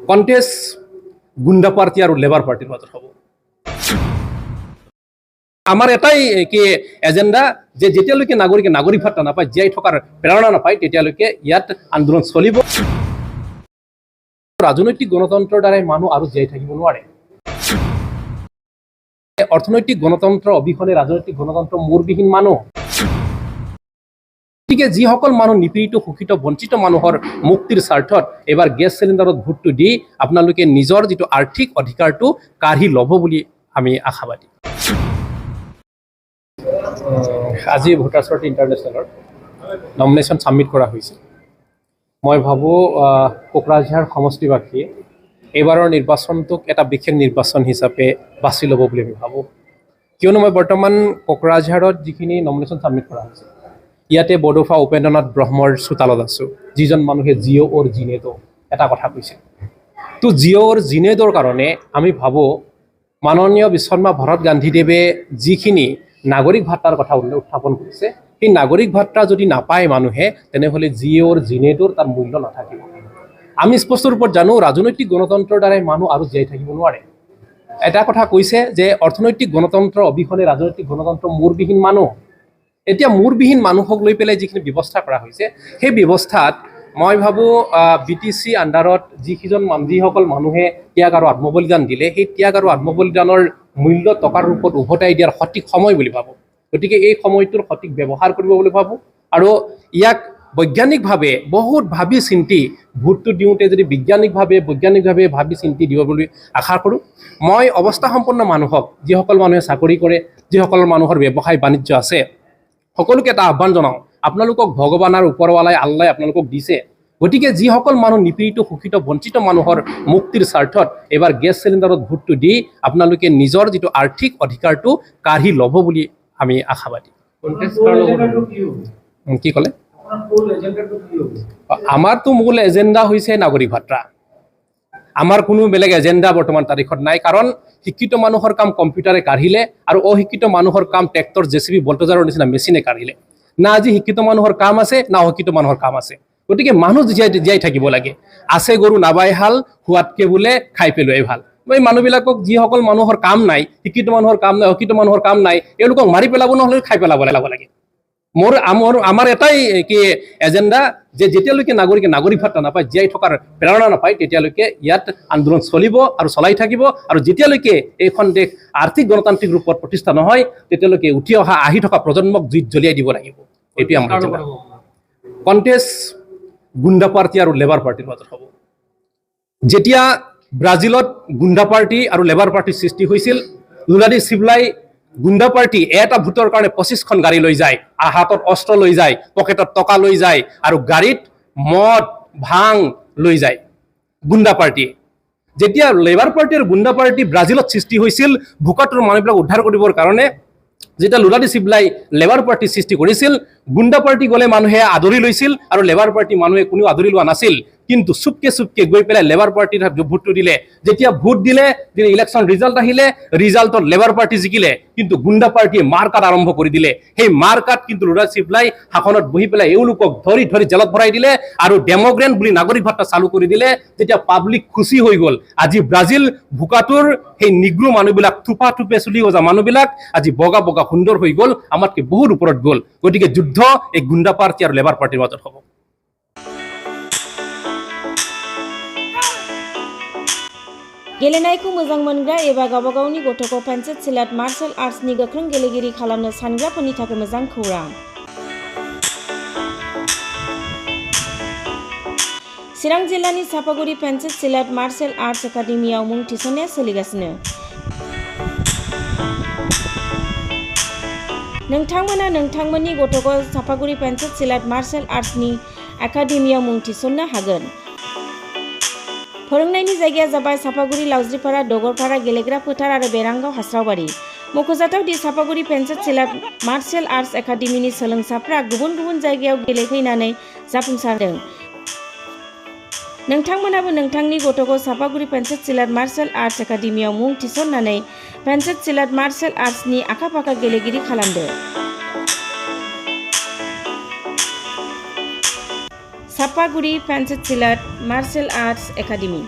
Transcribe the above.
Contest গুন্ডা party R labour পাৰ্টিৰ মাজত হব। আমাৰ এটাই কি এজেন্ডা যে যেতিয়ালৈকে নাগৰিকে নাগৰিক ভাতা নাপায়, জীয়াই থকাৰ প্ৰেৰণা নাপায়, তেতিয়ালৈকে ইয়াত আন্দোলন চলিব। ৰাজনৈতিক গণতন্ত্ৰৰ দ্বাৰাই মানুহ আৰু জীয়াই থাকিব নোৱাৰে। অৰ্থনৈতিক গণতন্ত্ৰ অবিহনে ৰাজনৈতিক গণতন্ত্ৰ মূৰবিহীন মানুহ। গতিকে যিসকল মানুহ নিপীড়িত, শোষিত, বঞ্চিত মানুহৰ মুক্তিৰ স্বাৰ্থত এবাৰ গেছ চিলিণ্ডাৰত ভোটটো দি আপোনালোকে নিজৰ যিটো আৰ্থিক অধিকাৰটো কাঢ়ি ল'ব বুলি আমি আশাবাদী। আজি ভোটাৰ্ছ পাৰ্টি ইণ্টাৰনেশ্যনেলৰ নমিনেশ্যন ছাবমিট কৰা হৈছে। মই ভাবোঁ কোকৰাঝাৰ সমষ্টিবাসীয়ে এইবাৰৰ নিৰ্বাচনটোক এটা বিশেষ নিৰ্বাচন হিচাপে বাছি ল'ব বুলি আমি ভাবোঁ। কিয়নো মই বৰ্তমান কোকৰাঝাৰত যিখিনি নমিনেশ্যন ছাবমিট কৰা হৈছে, ইয়াতে বডোফা উপেন্দ্ৰনাথ ব্ৰহ্মৰ চোতালত আছোঁ, যিজন মানুহে জিঅ' অৰ জিনেটো এটা কথা কৈছে। তো জিঅ' অৰ জিনেটোৰ কাৰণে আমি ভাবোঁ মাননীয় বিশ্বকৰ্মা ভাৰত গান্ধীদেৱে যিখিনি নাগৰিক ভাত্তাৰ কথা উত্থাপন কৰিছে, সেই নাগৰিক ভাত্তা যদি নাপায় মানুহে, তেনেহ'লে জিঅ' অৰ জিনেটোৰ তাৰ মূল্য নাথাকিব। আমি স্পষ্ট ৰূপত জানো ৰাজনৈতিক গণতন্ত্ৰৰ দ্বাৰাই মানুহ আৰু জীয়াই থাকিব নোৱাৰে। এটা কথা কৈছে যে অৰ্থনৈতিক গণতন্ত্ৰ অবিহনে ৰাজনৈতিক গণতন্ত্ৰ মূৰবিহীন মানুহ। এতিয়া মূৰবিহীন মানুহক লৈ পেলাই যিখিনি ব্যৱস্থা কৰা হৈছে, সেই ব্যৱস্থাত মই ভাবোঁ BTC আণ্ডাৰত যিসকল মানুহে ত্যাগ আৰু আত্মবলিদান দিলে, সেই ত্যাগ আৰু আত্মবলিদানৰ মূল্য টকাৰ ৰূপত উভতাই দিয়াৰ সঠিক সময় বুলি ভাবোঁ। গতিকে এই সময়টোৰ সঠিক ব্যৱহাৰ কৰিব বুলি ভাবোঁ আৰু ইয়াক বৈজ্ঞানিকভাৱে বহুত ভাবি চিন্তি ভোটটো দিওঁতে যদি বৈজ্ঞানিকভাৱে ভাবি চিন্তি দিব বুলি আশা কৰোঁ। মই অৱস্থা সম্পন্ন মানুহক, যিসকল মানুহে চাকৰি কৰে, যিসকল মানুহৰ ব্যৱসায় বাণিজ্য আছে, সকলোকে এটা আহ্বান জনাওঁ, আপোনালোকক ভগৱান আৰু ওপৰৱালাই আল্লাই আপোনালোকক দিছে। গতিকে যিসকল মানুহ নিপীড়িত, শোষিত, বঞ্চিত মানুহৰ মুক্তিৰ স্বাৰ্থত এবাৰ গেছ চিলিণ্ডাৰত ভোটটো দি আপোনালোকে নিজৰ যিটো আৰ্থিক অধিকাৰটো কাঢ়ি ল'ব বুলি আমি আশাবাদী। কি ক'লে? আমাৰতো মূল এজেণ্ডা হৈছে নাগৰিক ভাত্তা। আমাৰ কোনো বেলেগ এজেণ্ডা বৰ্তমান তাৰিখত নাই। কাৰণ শিক্ষিত মানুহৰ কাম কম্পিউটাৰে কাঢ়িলে আৰু অশিক্ষিত মানুহৰ কাম ট্ৰেক্টৰ, JCB, বল্টজাৰৰ নিচিনা মেচিনে কাঢ়িলে। না আজি শিক্ষিত মানুহৰ কাম আছে, না অশিক্ষিত মানুহৰ কাম আছে। গতিকে মানুহ জীয়াই থাকিব লাগে। আছে গৰু নাবাই হাল, খোৱাতকে বোলে খাই পেলোৱাই ভাল। এই মানুহবিলাকক, যিসকল মানুহৰ কাম নাই, শিক্ষিত মানুহৰ কাম নাই, অশিক্ষিত মানুহৰ কাম নাই, এওঁলোকক মাৰি পেলাব নহ'লে খাই পেলাব লাগে। আমাৰ এটাই কি এজেণ্ডা যে যেতিয়ালৈকে নাগৰিকে নাগৰিক ভাত্তা নাপায়, জীয়াই থকাৰ প্ৰেৰণা নাপায়, তেতিয়ালৈকে ইয়াত আন্দোলন চলিব আৰু চলাই থাকিব। আৰু যেতিয়ালৈকে এইখন দেশ আৰ্থিক গণতান্ত্ৰিক ৰূপত প্ৰতিষ্ঠা নহয়, তেতিয়ালৈকে উঠি আহি থকা প্ৰজন্মক জুইত জ্বলিয়াই দিব লাগিব। এইটোৱে আমাৰ এজেণ্ডা। কণ্টেষ্ট গুণ্ডা পাৰ্টি আৰু লেবাৰ পাৰ্টিৰ মাজত হ'ব। যেতিয়া ব্ৰাজিলত গুণ্ডা পাৰ্টি আৰু লেবাৰ পাৰ্টিৰ সৃষ্টি হৈছিল, লুলা দি চিল্লাই গুণ্ডা পাৰ্টি এটা ভোটৰ কাৰণে 25খন গাড়ী লৈ যায়, হাতত অস্ত্ৰ লৈ যায়, পকেটত টকা লৈ যায় আৰু গাড়ীত মদ ভাং লৈ যায় গুণ্ডা পাৰ্টি। যেতিয়া লেবাৰ পাৰ্টি আৰু গুণ্ডা পাৰ্টি ব্ৰাজিলত সৃষ্টি হৈছিল, ভোকাতুৰ মানুহবিলাক উদ্ধাৰ কৰিবৰ কাৰণে, যেতিয়া লুলা দি চিল্লাই লেবাৰ পাৰ্টি সৃষ্টি কৰিছিল, গুণ্ডা পাৰ্টি গ'লে মানুহে আদৰি লৈছিল আৰু লেবাৰ পাৰ্টি মানুহে কোনেও আদৰি লোৱা নাছিল। কিন্তু চুপকে গৈ পেলাই লেবাৰ পাৰ্টিৰ ভোটটো দিলে। যেতিয়া ভোট দিলে, ইলেকশ্যন ৰিজাল্ট আহিলে, ৰিজাল্টত লেবাৰ পাৰ্টি জিকিলে, কিন্তু গুণ্ডা পাৰ্টিয়ে মাৰ কাট আৰম্ভ কৰি দিলে। সেই মাৰ কাট কিন্তু লুলা দি চিল্লাই শাসনত বহি পেলাই এওঁলোকক ধৰি জেলত ভৰাই দিলে আৰু ডেম'গ্ৰেণ্ট বুলি নাগৰিক ভাত্তা চালু কৰি দিলে। যেতিয়া পাব্লিক খুচি হৈ গ'ল, আজি ব্ৰাজিল ভোকাতুৰ সেই নিগ্ৰো মানুহবিলাক, থোপে চুলি গজা মানুহবিলাক আজি বগা সুন্দৰ হৈ গ'ল, আমাতকৈ বহুত ওপৰত গ'ল। গতিকে যুদ্ধ এই গুণ্ডা পাৰ্টি আৰু লেবাৰ পাৰ্টিৰ মাজত হ'ব। गेलेनायखौ मोजां मोनग्रा एबा गावबा गावनि गथ'खौ पेन्सिल सिलाट मार्शल आर्ट्सनि गोख्रों गेलेगिरि खालामनो सानग्राफोरनि थाखाय मोजां खौरां। चिरां जिल्लानि सापागुरि पेन्सिल सिलाट मार्शल आर्ट्स एकाडेमियाव मुं थिसननाया सोलिगासिनो। नोंथांमोना नोंथांमोननि गथ'खौ सापागुरि पेन्सिल सिलाट मार्शल आर्ट्सनि एकाडेमियाव मुं थिसननो हागोन। फोरोंनायनि जायगाया जाबाय सापागुरि, लावज्रिपारा, दगरपारा, गेलेग्रा फोथार आरो बेरांगाव हास्रावबारि। मख'जाथाव दि सापागुरि पेन्सिल सिलाट मार्शल आर्ट्स एकाडेमिनि सोलोंसाफ्रा गुबुन गुबुन जायगायाव गेलेहैनानै जाफुंसारदों। नोंथांमोनाबो नोंथांनि गथ'खौ सापागुरि पेन्सिल सिलाट मार्शल आर्ट्स एकाडेमियाव मुं थिसननानै पेन्सिल सिलाट मार्शल आर्ट्सनि आखा-फाखा गेलेगिरि खालामदो। Sapaguri pencil सिलाट martial arts academy.